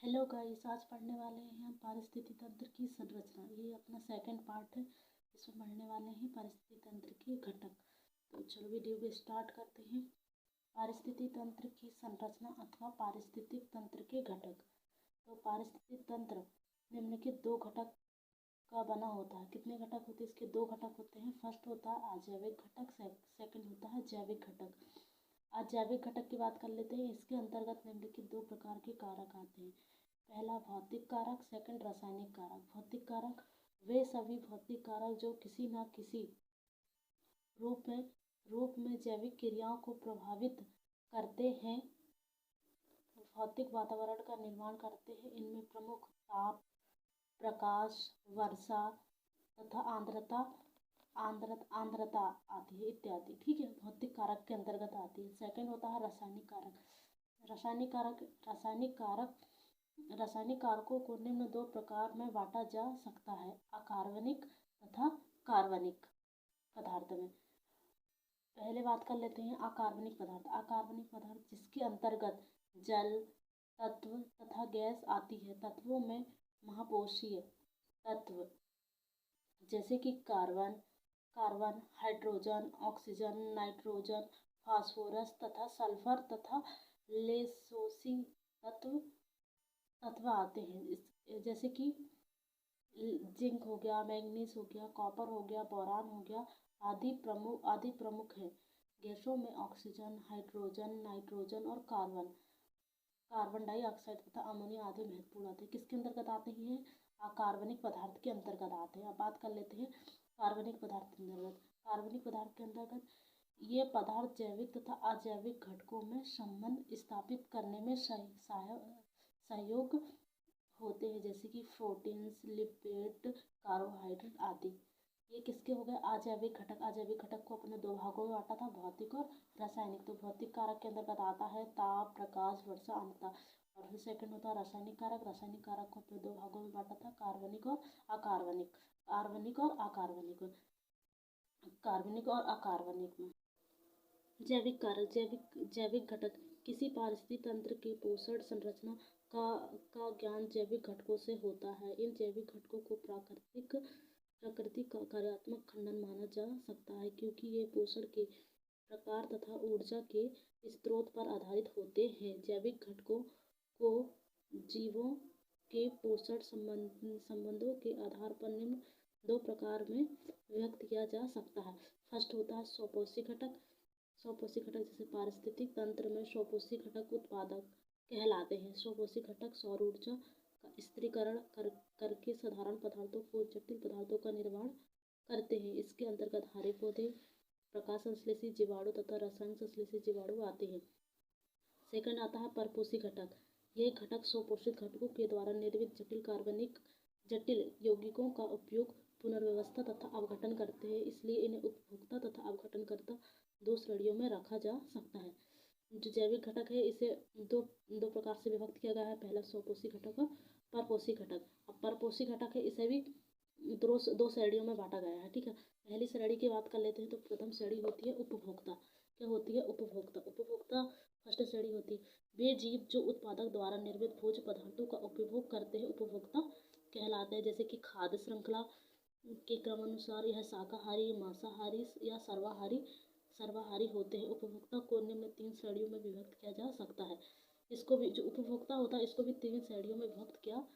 Hello guys, आज पढ़ने वाले हैं हम पारिस्थितिकी तंत्र की संरचना। ये अपना सेकंड पार्ट है। इसमें पढ़ने वाले हैं पारिस्थितिकी तंत्र के घटक। तो चलो वीडियो को स्टार्ट करते हैं। पारिस्थितिकी तंत्र की संरचना अथवा पारिस्थितिक तंत्र के घटक। तो पारिस्थितिक तंत्र निम्नलिखित दो घटक का बना होता है। कितने घटक होते हैं इसके? दो घटक होते हैं। फर्स्ट होता है अजैविक घटक, सेकंड होता है जैविक घटक। आज जैविक घटक की बात कर लेते हैं। इसके अंतर्गत निम्नलिखित दो प्रकार के कारक आते हैं। पहला भौतिक कारक, सेकंड रासायनिक कारक। भौतिक कारक वे सभी भौतिक कारक जो किसी न किसी रूप में जैविक क्रियाओं को प्रभावित करते हैं, भौतिक वातावरण का निर्माण करते हैं। इनमें प्रमुख ताप, प्रकाश, वर्षा तथा आर्द्रता आती है इत्यादि। ठीक है, भौतिक कारक के अंतर्गत आती है। सेकंड होता है रासायनिक कारक। रासायनिक कारकों को निम्न दो प्रकार में बांटा जा सकता है, अकार्बनिक तथा कार्बनिक पदार्थ में। पहले बात कर लेते हैं अकार्बनिक पदार्थ। अकार्बनिक पदार्थ जिसके अंतर्गत जल तत्व तथा गैस आती है। तत्वों में महापोषीय तत्व जैसे कि carbon, hydrogen, oxygen, nitrogen, phosphorus तथा सल्फर तथा लेसोसी तत्व आते हैं। जैसे कि जिंक हो गया, मैग्नीज हो गया, कॉपर हो गया, बोरान हो गया, आदि प्रमुख हैं। गैसों में ऑक्सीजन, हाइड्रोजन, नाइट्रोजन और कार्बन डाइऑक्साइड तथा अमोनिया आदि महत्वपूर्ण आते हैं। किसके अंतर्गत आते हैं? अकार्बनिक पदार्थ के अंतर्गत आते हैं। अब बात कर लेते हैं कार्बनिक पदार्थ के अंतर्गत। कार्बनिक पदार्थ के अंतर्गत ये पदार्थ जैविक तथा अजैविक घटकों में संबंध स्थापित करने में सहयोग होते हैं, जैसे कि प्रोटीन्स, लिपिड, कार्बोहाइड्रेट आदि। ये किसके हो गए? अजैविक घटक। अजैविक घटक को अपने दो भागों में बांटा था, भौतिक और रासायनिक। तो भौतिक कारक के अंतर्गत आता है ताप, प्रकाश, वर्षा, आर्द्रता। और फिर सेकंड होता है रासायनिक कारक। रासायनिक कारक को अपने दो भागों में बांटा था, कार्बनिक और अकार्बनिक। कार्बनिक और अकार्बनिक में जैविक कारक। जैविक घटक किसी पारिस्थितिक तंत्र के पोषण संरचना का ज्ञान जैविक घटकों से होता है। इन जैविक घटकों को प्राकृतिक का कार्यात्मक खंडन माना जा सकता है, क्योंकि ये पोषण के प्रकार तथा ऊर्जा के स्रोत पर आधारित होते हैं। जैविक घटकों को जीवों के पोषण संबंधों के आधार पर निम्न दो प्रकार में व्यक्त किया जा सकता है। फर्स्ट होता है स्वपोषी घटक। स्वपोषी घटक जैसे पारिस्थितिक तंत्र में स्वपोषी घटक उत्पादक कहलाते हैं। स्वपोषी घटक सौर ऊर्जा का स्थिरीकरण करके साधारण पदार्थों को जटिल पदार्थों का निर्माण करते हैं। इसके अंतर्गत हरे पौधे, प्रकाश संश्लेषी जीवाणु तथा रसायन संश्लेषी जीवाणु आते हैं। सेकंड आता है परपोषी घटक। ये घटक स्वपोषित घटकों के द्वारा निर्मित जटिल यौगिकों का उपयोग, पुनर्व्यवस्था तथा अपघटन करते हैं। इसलिए इन्हें उपभोक्ता तथा अपघटनकर्ता दो श्रेणियों में रखा जा सकता है। जो जैविक घटक है इसे दो प्रकार से विभक्त किया गया है। पहला स्वपोषी घटक और परपोषी घटक। अब परपोषी घटक है, इसे भी दो श्रेणियों में बांटा गया है। ठीक है, पहली श्रेणी की बात कर लेते हैं। तो प्रथम श्रेणी होती है उपभोक्ता। क्या होती है? उपभोक्ता फर्स्ट श्रेणी होती है। वे जीव जो उत्पादक द्वारा निर्मित भोज्य पदार्थों का उपभोग करते हैं उपभोक्ता कहलाते हैं। जैसे कि खाद्य श्रृंखला के क्रमानुसार यह शाकाहारी, मांसाहारी या सर्वाहारी होते हैं। उपभोक्ता को निम्न तीन श्रेणियों में विभक्त किया जा सकता है। इसको भी, जो उपभोक्ता होता है, इसको भी तीन श्रेणियों में विभक्त किया।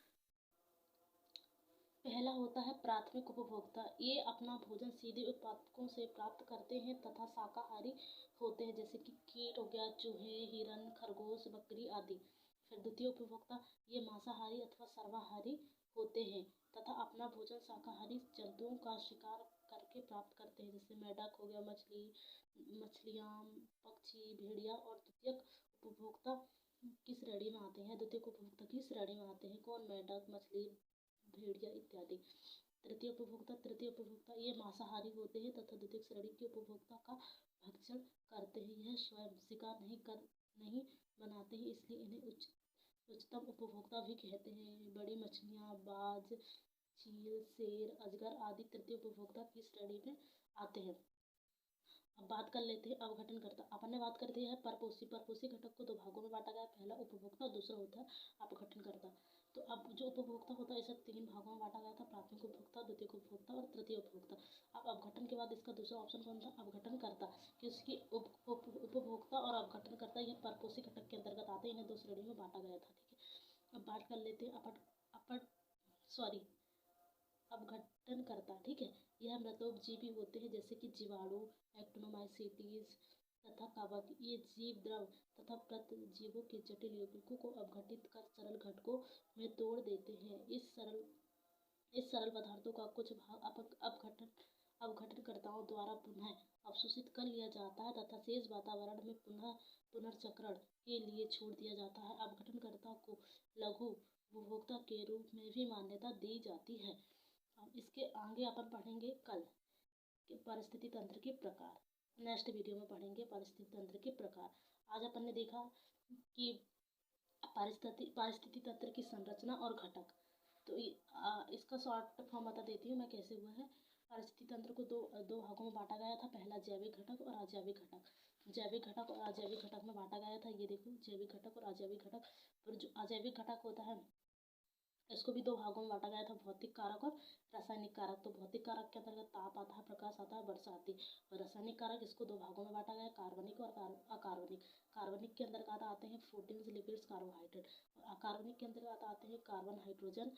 पहला होता है प्राथमिक उपभोक्ता। ये अपना भोजन सीधे उत्पादकों से प्राप्त करते हैं तथा शाकाहारी होते हैं, जैसे कि कीट हो गया, चूहे, हिरन, खरगोश, बकरी आदि। फिर द्वितीय उपभोक्ता, ये मांसाहारी अथवा सर्वाहारी होते हैं तथा अपना भोजन शाकाहारी जंतुओं का शिकार करके प्राप्त करते हैं, जैसे मेंढक हो गया, मछलियाँ, पक्षी, भेड़िया। और द्वितीयक उपभोक्ता की श्रेणी में आते हैं। द्वितीयक उपभोक्ता की श्रेणी में आते हैं कौन? मेंढक, मछली, भेड़िया इत्यादि। तृतीय उपभोक्ता ये मांसाहारी होते हैं तथा द्वितीय श्रेणी के उपभोक्ता का भक्षण करते हैं। यह स्वयं शिकार नहीं बनाते हैं, इसलिए इन्हें उच्चतम उपभोक्ता भी कहते हैं। बड़ी मछलियाँ, बाज, चील, शेर, अजगर आदि तृतीय उपभोक्ता की श्रेणी में आते हैं। अब बात कर लेते हैं अवघटनकर्ता। अपन ने बात कर दी है परपोषी घटक को दो भागों में बांटा गया है, पहला उपभोक्ता और दूसरा होता है अपघटनकर्ता। तो अब जो उपभोक्ता होता है इसे तीन भागों में बांटा गया था, प्राथमिक उपभोक्ता, द्वितीय उपभोक्ता और तृतीय उपभोक्ता। अब अपघटन के बाद इसका दूसरा ऑप्शन कौन था, अपघटनकर्ता, क्योंकि उपभोक्ता और अपघटनकर्ता ये परपोषी घटक के अंतर्गत आते हैं, इन्हें दो श्रेणियों में बांटा गया था। ठीक है, अब बात कर लेते हैं अपघटनकर्ता। ठीक है, यह मृतोपजीवी होते हैं जैसे कि जीवाणु, एक्टिनोमाइसीट्स तथा कवक। ये जीव द्रव तथा प्रतिजीवों के जटिल यौगिकों को अपघटित कर सरल घटकों में तोड़ देते हैं। इस सरल पदार्थों का कुछ भाग अपघटनकर्ताओं द्वारा पुनः अवशोषित कर लिया जाता है तथा शेष वातावरण में पुनर्चक्रण के लिए छोड़ दिया जाता है। अपघटनकर्ता को लघु उपभोक्ता के रूप में भी मान्यता दी जाती है। अब इसके आगे अपन पढ़ेंगे कल कि पारिस्थितिक तंत्र के प्रकार। नेक्स्ट वीडियो में पढ़ेंगे पारिस्थितिक तंत्र के प्रकार। आज अपन ने देखा कि पारिस्थितिक तंत्र की संरचना और घटक। तो इसका शॉर्ट फॉर्म बता देती हूँ मैं कैसे हुआ है। पारिस्थितिक तंत्र को दो भागों में बांटा गया था, पहला जैविक घटक और अजैविक घटक। जैविक घटक और अजैविक घटक में बांटा गया था। ये देखो जैविक घटक और अजैविक घटक। फिर जो अजैविक घटक होता है इसको भी दो भागों में बांटा गया था, भौतिक कारक और रासायनिक कारक। तो भौतिक कारक के अंतर्गत ताप आता है, प्रकाश आता है, वर्षा आती है। और रासायनिक कारक इसको दो भागों में बांटा गया है, कार्बनिक और अकार्बनिक। कार्बनिक के अंतर्गत आते हैं प्रोटीन्स, लिपिड्स, कार्बोहाइड्रेट। और अकार्बनिक के अंतर्गत आते हैं carbon, hydrogen,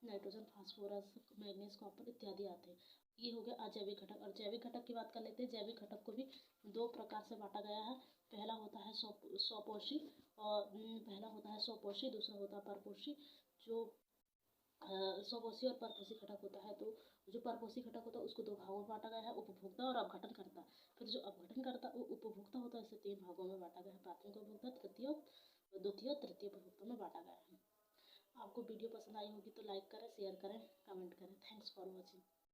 nitrogen, phosphorus, manganese, copper इत्यादि आते हैं। ये हो गया अजैविक घटक। और जैविक घटक की बात कर लेते हैं। जैविक घटक को भी दो प्रकार से बांटा गया है। पहला होता है स्वपोषी दूसरा होता है परपोषी। जो स्वपोषी और परपोषी घटक होता है, तो जो परपोषी घटक होता है उसको दो भागों में बांटा गया है, उपभोक्ता और अपघटनकर्ता। फिर जो अपघटनकर्ता उपभोक्ता होता है इसे तीन भागों में बांटा गया है, प्राथमिक उपभोक्ता, द्वितीय तृतीय उपभोक्ता में बांटा गया है। आपको वीडियो पसंद आई होगी तो लाइक करें, शेयर करें, कमेंट करें। Thanks for watching.